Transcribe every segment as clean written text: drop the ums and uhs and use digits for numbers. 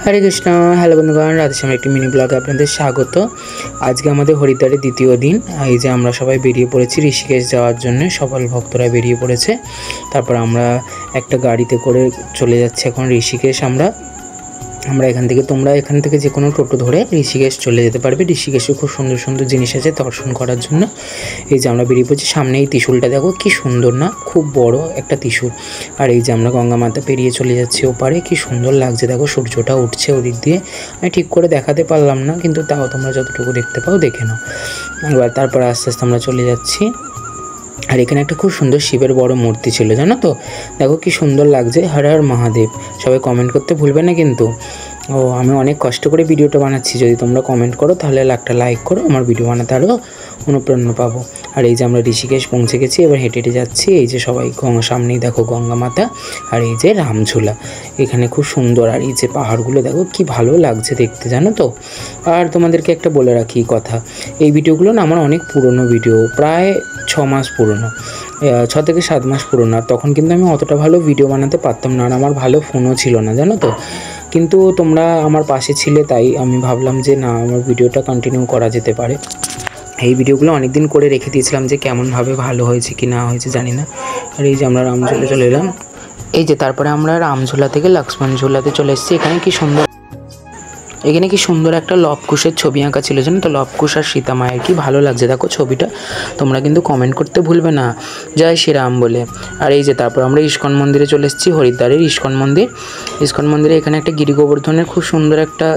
हरे Krishna hello बंधुगण राधे श्याम एक mini ब्लगे आपनादेर स्वागत। आज के आमादेर हरिद्वारे द्वितीय दिन। এই যে আমরা সবাই বেরিয়ে পড়েছি ঋষিকেশ যাওয়ার জন্য। সকল ভক্তরা বেরিয়ে পড়েছে। তারপর আমরা একটা গাড়িতে করে চলে যাচ্ছি এখন ঋষিকেশ। আমরা এখান থেকে তোমরা এখান থেকে যে কোনো টোটো ধরে ঋষিকেশ চলে যেতে পারবে। ঋষিকেশে খুব সুন্দর সুন্দর জিনিস আছে দর্শন করার জন্য। এই যে আমরা বেরিয়ে পড়ছি, সামনে এই ত্রিশূলটা দেখো কি সুন্দর না, খুব বড় একটা ত্রিশূল। আর এই যে আমরা গঙ্গা মাতা পেরিয়ে চলে যাচ্ছি ওপারে, কি সুন্দর লাগছে দেখো, সূর্যটা উঠছে ওদিক দিয়ে। আমি ঠিক করে দেখাতে পারলাম না, কিন্তু তাও তোমরা যতটুকু দেখতে পাও দেখে নাও। এবার তারপর আস্তে আস্তে আমরা চলে যাচ্ছি। আর এখানে একটা খুব সুন্দর শিবের বড় মূর্তি ছিল, জানো তো, দেখো কি সুন্দর লাগছে। হর হর মহাদেব। সবাই কমেন্ট করতে ভুলবে না কিন্তু। আমি অনেক কষ্ট করে ভিডিওটা বানাচ্ছি, যদি তোমরা কমেন্ট করো তাহলে একটা লাইক করো, আমার ভিডিও বানাতে আরও অনুপ্রেরণা পাবো। আর এই যে আমরা ঋষিকেশ পৌঁছে গেছি, এবার হেঁটে হেঁটে যাচ্ছি। এই যে সবাই সামনেই দেখো গঙ্গা মাতা, আর এই যে রামঝুলা এখানে খুব সুন্দর। আর এই যে পাহাড়গুলো দেখো কি ভালো লাগছে দেখতে, জানো তো। আর তোমাদেরকে একটা বলে রাখি কথা, এই ভিডিওগুলো না আমার অনেক পুরনো ভিডিও, প্রায় 6 মাস পুরনো, 6 থেকে 7 মাস পুরনো। তখন কিন্তু আমি অতটা ভালো ভিডিও বানাতে পারতাম না, আর আমার ভালো ফোনও ছিল না, জানো তো। কিন্তু তোমরা আমার পাশে ছিলে, তাই আমি ভাবলাম যে না, আমার ভিডিওটা কন্টিনিউ করা যেতে পারে। এই ভিডিওগুলো অনেক দিন করে রেখে দিয়েছিলাম, যে কেমনভাবে ভালো হয়েছে কি না হয়েছে জানি না। আর এই যে আমরা রামঝুলা চলে এলাম। এই যে তারপরে আমরা রামঝুলা থেকে লক্ষ্মণ ঝুলাতে চলে এসেছি। এখানে কি সুন্দর একটা লবকুশের ছবি আঁকা ছিল, জানো তো। লবকুশ আর সীতা মায়ের কি ভালো লাগছে দেখো ছবিটা। তোমরা কিন্তু কমেন্ট করতে ভুলবে না, জয় শ্রীরাম বলে। আর এই যে তারপর আমরা ইস্কন মন্দিরে চলে এসেছি, হরিদ্বারের ইস্কন মন্দিরে এখানে একটা গিরি গোবর্ধনের খুব সুন্দর একটা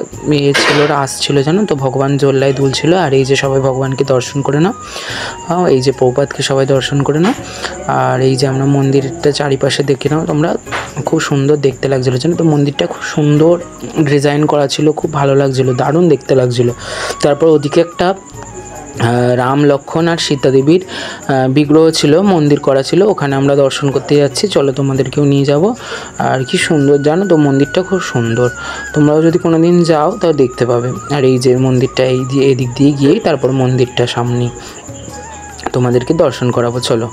ছিল, রাস ছিল, জানো তো। ভগবান জল্লায় দুলছিল। আর এই যে সবাই ভগবানকে দর্শন করে নাও, এই যে প্রভুপাদকে সবাই দর্শন করে নাও। আর এই যে আমরা মন্দিরটা চারিপাশে দেখে নাও তোমরা, খুব সুন্দর দেখতে লাগছিলো, জানো তো। মন্দিরটা খুব সুন্দর ডিজাইন করা ছিল, খুব ভালো লাগছিলো, দারুণ দেখতে লাগছিলো। তারপর ওদিকে একটা রাম লক্ষ্মণ আর সীতা দেবীর বিগ্রহ ছিল, মন্দির করা ছিল, ওখানে আমরা দর্শন করতে যাচ্ছি। চলো তোমাদেরকেও নিয়ে যাব। আর কি সুন্দর, জানো তো, মন্দিরটা খুব সুন্দর। তোমরাও যদি কোনো দিন যাও তাও দেখতে পাবে। আর এই যে মন্দিরটা এদিক দিয়ে গিয়েই তারপর মন্দিরটা সামনে তোমাদেরকে দর্শন করাবো। চলো,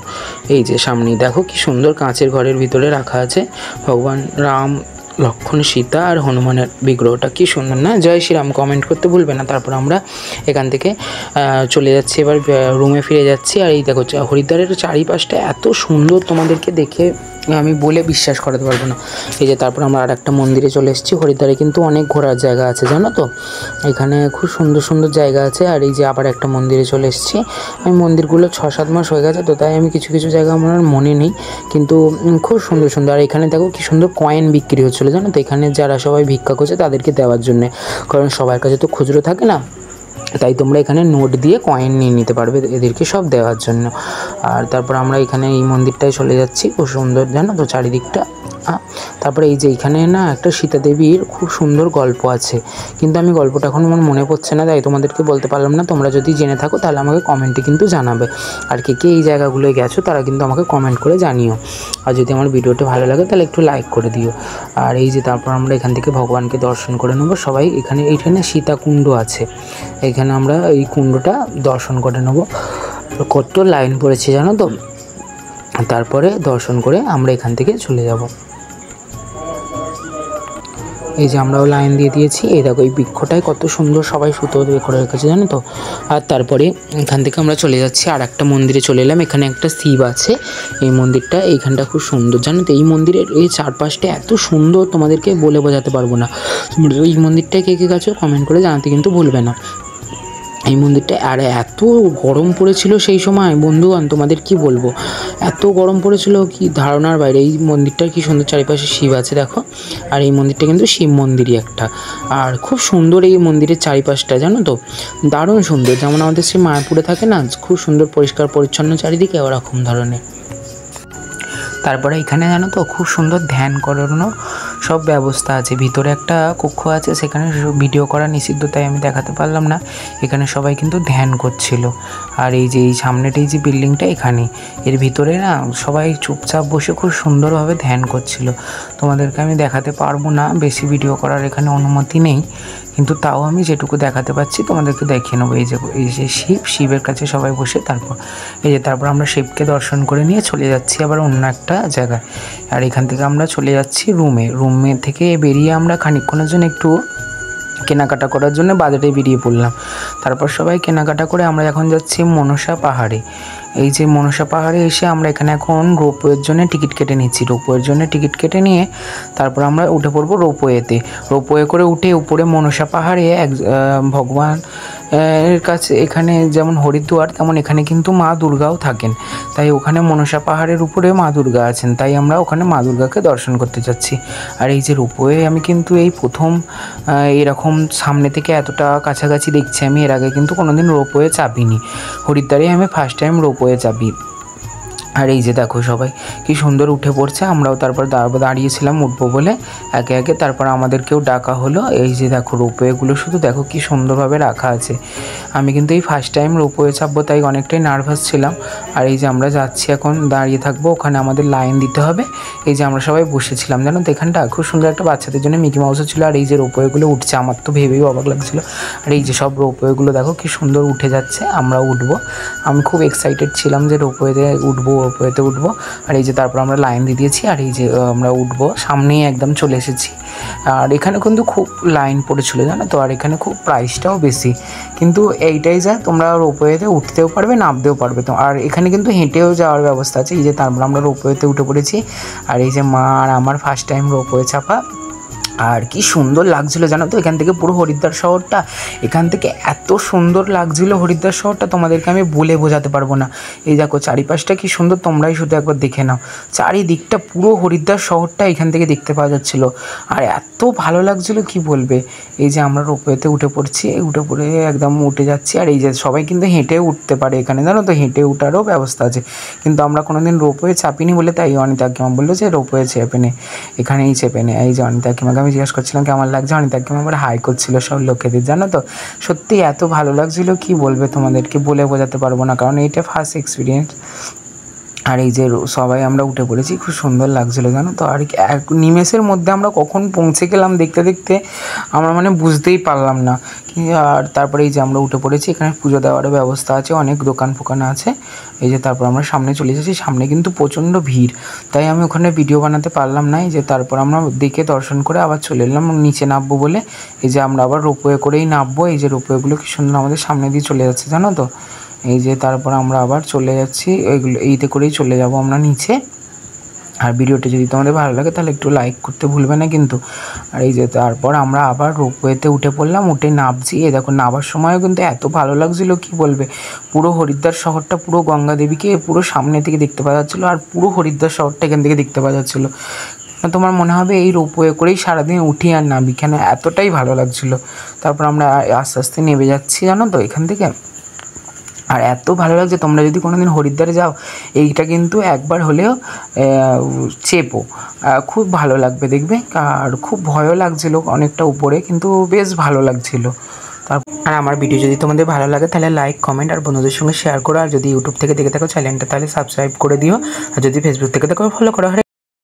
এই যে সামনেই দেখো কি সুন্দর কাঁচের ঘরের ভিতরে রাখা আছে ভগবান রাম, লক্ষ্মণ, সীতা আর হনুমানের বিগ্রহটা, কি সুন্দর না। জয় শ্রীরাম কমেন্ট করতে ভুলবে না। তারপর আমরা এখান থেকে চলে যাচ্ছি, এবার রুমে ফিরে যাচ্ছি। আর এই দেখো হরিদ্বারের চারিপাশটা এত সুন্দর, তোমাদেরকে দেখে আমি বলে বিশ্বাস করাতে পারবো না। এই যে তারপর আমরা আর একটা মন্দিরে চলে এসেছি। হরিদ্বারে কিন্তু অনেক ঘোরার জায়গা আছে, জানো তো। এখানে খুব সুন্দর সুন্দর জায়গা আছে। আর এই যে আবার একটা মন্দিরে চলে এসেছি। আমি মন্দিরগুলো 6-7 মাস হয়ে গেছে তো, তাই আমি কিছু কিছু জায়গা আমার মনে নেই, কিন্তু খুব সুন্দর সুন্দর। আর এখানে দেখো কি সুন্দর কয়েন বিক্রি হচ্ছিলো, জানো তো। এখানে যারা সবাই ভিক্ষা করছে তাদেরকে দেওয়ার জন্যে, কারণ সবার কাছে তো খুচরো থাকে না, তাই তোমরা এখানে নোট দিয়ে কয়েন নিয়ে নিতে পারবে এদেরকে সব দেওয়ার জন্য। আর তারপর আমরা এখানে এই মন্দিরটায় চলে যাচ্ছি, খুব সুন্দর, জানো তো চারিদিকটা। তারপরে এই যে এখানে না একটা সীতা দেবীর খুব সুন্দর গল্প আছে, কিন্তু আমি গল্পটা এখন আমার মনে পড়ছে না, তাই তোমাদেরকে বলতে পারলাম না। তোমরা যদি জেনে থাকো তাহলে আমাকে কমেন্টে কিন্তু জানাবে। আর কে কে এই জায়গাগুলোয় গেছো তারা কিন্তু আমাকে কমেন্ট করে জানিও। আর যদি আমার ভিডিওটা ভালো লাগে তাহলে একটু লাইক করে দিও। আর এই যে তারপর আমরা এখান থেকে ভগবানকে দর্শন করে নেবো সবাই। এইখানে সীতাকুণ্ড আছে, এখানে আমরা এই কুণ্ডটা দর্শন করে নেবো। কত লাইন পড়েছে জানো তো। তারপরে দর্শন করে আমরা এখান থেকে চলে যাব। এই যে আমরাও লাইন দিয়ে দিয়েছি। এই দেখো এই বৃক্ষটায় কত সুন্দর সবাই সুতো দিয়ে করে রেখেছে, জানো তো। আর তারপরে এখান থেকে আমরা চলে যাচ্ছি আর একটা মন্দিরে চলে এলাম। এখানে একটা শিব আছে, এই মন্দিরটা, এইখানটা খুব সুন্দর, জানো তো। এই মন্দিরের এই চারপাশটা এত সুন্দর, তোমাদেরকে বলে বোঝাতে পারবো না। এই মন্দিরটায় কে কে গেছো কমেন্ট করে জানাতে কিন্তু ভুলবে না। এই মন্দিরটা, আর এত গরম পড়েছিল সেই সময় বন্ধুগণ, তোমাদের কি বলবো, এত গরম পড়েছিল কি ধারণার বাইরে। এই মন্দিরটার কি সুন্দর চারিপাশে শিব আছে দেখো। আর এই মন্দিরটা কিন্তু শিব মন্দিরই একটা। আর খুব সুন্দর এই মন্দিরের চারিপাশটা, জানো তো, দারুণ সুন্দর। যেমন আমাদের সেই মায়াপুরে থাকে না, খুব সুন্দর পরিষ্কার পরিচ্ছন্ন চারিদিকে, ওরকম ধরনের। তারপরে এখানে জানো তো খুব সুন্দর ধ্যান করানো সব ব্যবস্থা আছে। ভিতরে একটা কক্ষ আছে, সেখানে ভিডিও করা নিষিদ্ধ, তাই আমি দেখাতে পারলাম না। এখানে সবাই কিন্তু ধ্যান করছিল। আর এই যে এই সামনেটা, এই যে বিল্ডিংটা, এখানে এর ভিতরে না সবাই চুপচাপ বসে খুব সুন্দরভাবে ধ্যান করছিল। তোমাদেরকে আমি দেখাতে পারবো না, বেশি ভিডিও করার এখানে অনুমতি নেই, কিন্তু তাও আমি যেটুকু দেখাতে পাচ্ছি তোমাদেরকে দেখিয়ে নেবো। এই যে শিবের কাছে সবাই বসে, তারপর আমরা শিবকে দর্শন করে নিয়ে চলে যাচ্ছি আবার অন্য একটা জায়গায়। আর এখান থেকে আমরা চলে যাচ্ছি রুমে। রুমে থেকে বেরিয়ে আমরা খানিকক্ষণের জন্য একটু কেনাকাটা করার জন্য বাজারে বেরিয়ে পড়লাম। তারপর সবাই কেনাকাটা করে আমরা এখন যাচ্ছি মনসা পাহাড়ে। এই যে মনসা পাহাড়ে এসে আমরা এখানে এখন রোপওয়ের জন্য টিকিট কেটে নিচ্ছি। রোপওয়ের জন্য টিকিট কেটে নিয়ে তারপর আমরা উঠে পড়বো রোপওয়েতে। রোপওয়ে করে উঠে উপরে মনসা পাহাড়ে ভগবান এর কাছে, এখানে যেমন হরিদ্বার তেমন এখানে কিন্তু মা দুর্গাও থাকেন, তাই ওখানে মনসা পাহাড়ের উপরে মা দুর্গা আছেন, তাই আমরা ওখানে মা দুর্গাকে দর্শন করতে যাচ্ছি। আর এই যে রোপওয়ে আমি কিন্তু এই প্রথম এরকম সামনে থেকে এতটা কাছাকাছি দেখছি। আমি এর আগে কিন্তু কোনোদিন রোপওয়ে চাপিনি, হরিদ্বারে আমি ফার্স্ট টাইম রোপওয়ে চাপি। আর এই যে দেখো সবাই কি সুন্দর উঠে পড়ছে, আমরাও তারপর দাঁড়িয়েছিলাম উঠবো বলে একে একে, তারপর আমাদেরকেও ডাকা হলো। এই যে দেখো রোপওয়েগুলো শুধু দেখো কি সুন্দরভাবে রাখা আছে। আমি কিন্তু এই ফার্স্ট টাইম রোপওয়ে চাপবো, তাই অনেকটাই নার্ভাস ছিলাম। আর এই যে আমরা যাচ্ছি, এখন দাঁড়িয়ে থাকবো, ওখানে আমাদের লাইন দিতে হবে। এই যে আমরা সবাই বসেছিলাম জানো তো, এখানটা খুব সুন্দর একটা বাচ্চাদের জন্য মিকি মাউসও ছিল। আর এই যে রোপওয়েগুলো উঠছে, আমার তো ভেবেই অবাক লাগছিলো। আর এই যে সব রোপওয়েগুলো দেখো কি সুন্দর উঠে যাচ্ছে, আমরাও উঠবো। আমি খুব এক্সাইটেড ছিলাম যে রোপওয়েতে উঠবো। আর এই যে তারপর আমরা লাইন দিয়ে দিয়েছি, আর এই যে আমরা উঠবো, সামনেই একদম চলে এসেছি। আর এখানে কিন্তু খুব লাইন পড়েছিল জানো তো, আর এখানে খুব প্রাইসটাও বেশি, কিন্তু এইটাই যা তোমরা রোপওয়েতে উঠতেও পারবে নামতেও পারবে তো। আর এখানে কিন্তু হেঁটেও যাওয়ার ব্যবস্থা আছে। এই যে তারপর আমরা রোপওয়েতে উঠে পড়েছি। আর এই যে মা আর আমার ফার্স্ট টাইম রোপওয়ে চাপা। আর কি সুন্দর লাগছিলো জানো তো, এখান থেকে পুরো হরিদ্বার শহরটা, এখান থেকে এত সুন্দর লাগছিলো হরিদ্বার শহরটা, তোমাদেরকে আমি বলে বোঝাতে পারবো না। এই দেখো চারিপাশটা কি সুন্দর, তোমরাই শুধু একবার দেখে নাও। চারিদিকটা পুরো হরিদ্বার শহরটা এখান থেকে দেখতে পাওয়া যাচ্ছিলো, আর এত ভালো লাগছিলো কি বলবে। এই যে আমরা রোপওয়েতে উঠে পড়ছি, উঠে পড়ে একদম উঠে যাচ্ছি। আর এই যে সবাই কিন্তু হেঁটেও উঠতে পারে এখানে জানো তো, হেঁটে উঠারও ব্যবস্থা আছে। কিন্তু আমরা কোনোদিন রোপওয়ে চাপিনি বলে তাই অনিতা কাকিমা বললো যে রোপওয়ে চেপে নে, এখানেই চেপে নে। এই যে অনিতা কাকিমাকে আমি জিজ্ঞেস করছিলাম কেমন লাগছে, অনিতা কাকিমা আবার হাই করছিল সব লোকেদের জানো তো। সত্যি এত ভালো লাগছিলো কি বলবে, তোমাদেরকে বলে বোঝাতে পারবো না, কারণ এইটা ফার্স্ট এক্সপিরিয়েন্স। আর এই যে সবাই আমরা উঠে পড়েছি, খুব সুন্দর লাগছিলো জানো তো। আর এক নিমেষের মধ্যে আমরা কখন পৌঁছে গেলাম দেখতে দেখতে, আমরা মানে বুঝতেই পারলাম না। আর তারপরে এই যে আমরা উঠে পড়েছি, এখানে পুজো দেওয়ারও ব্যবস্থা আছে, অনেক দোকান ফোকান আছে। এই যে তারপর আমরা সামনে চলে এসেছি, সামনে কিন্তু প্রচণ্ড ভিড়, তাই আমি ওখানে ভিডিও বানাতে পারলাম না। এই যে তারপর আমরা দেখে দর্শন করে আবার চলে এলাম নিচে নামবো বলে। এই যে আমরা আবার রোপওয়ে করেই নামবো। এই যে রোপওয়েগুলো কি সুন্দর আমাদের সামনে দিয়ে চলে যাচ্ছে জানো তো। এই যে তারপর আমরা আবার চলে যাচ্ছি, এইতে করেই চলে যাব আমরা নিচে। আর ভিডিওটা যদি তোমাদের ভালো লাগে তাহলে একটু লাইক করতে ভুলবে না কিন্তু। আর এই যে তারপর আমরা আবার রোপওয়েতে উঠে পড়লাম, উঠে নামছি। এই দেখো নামার সময়ও কিন্তু এত ভালো লাগছিলো কি বলবে, পুরো হরিদ্বার শহরটা, পুরো গঙ্গা দেবীকে পুরো সামনে থেকে দেখতে পাওয়া যাচ্ছিলো, আর পুরো হরিদ্বার শহরটা এখান থেকে দেখতে পাওয়া যাচ্ছিলো। তোমার মনে হবে এই রোপওয়ে করেই সারাদিন উঠি আর নামি, কেন এতটাই ভালো লাগছিলো। তারপর আমরা আস্তে আস্তে নেমে যাচ্ছি জানো তো এখান থেকে। আর এত ভালো লাগছে, তোমরা যদি কোনোদিন হরিদ্বারে যাও এইটা কিন্তু একবার হলেও চেপো, খুব ভালো লাগবে দেখবে। আর খুব ভয়ও লাগছিলো অনেকটা উপরে, কিন্তু বেশ ভালো লাগছিলো। আর আমার ভিডিও যদি তোমাদের ভালো লাগে তাহলে লাইক কমেন্ট আর বন্ধুদের সঙ্গে শেয়ার করো। আর যদি ইউটিউব থেকে দেখে থাকো চ্যানেলটা তাহলে সাবস্ক্রাইব করে দিও, আর যদি ফেসবুক থেকে দেখো ফলো করো।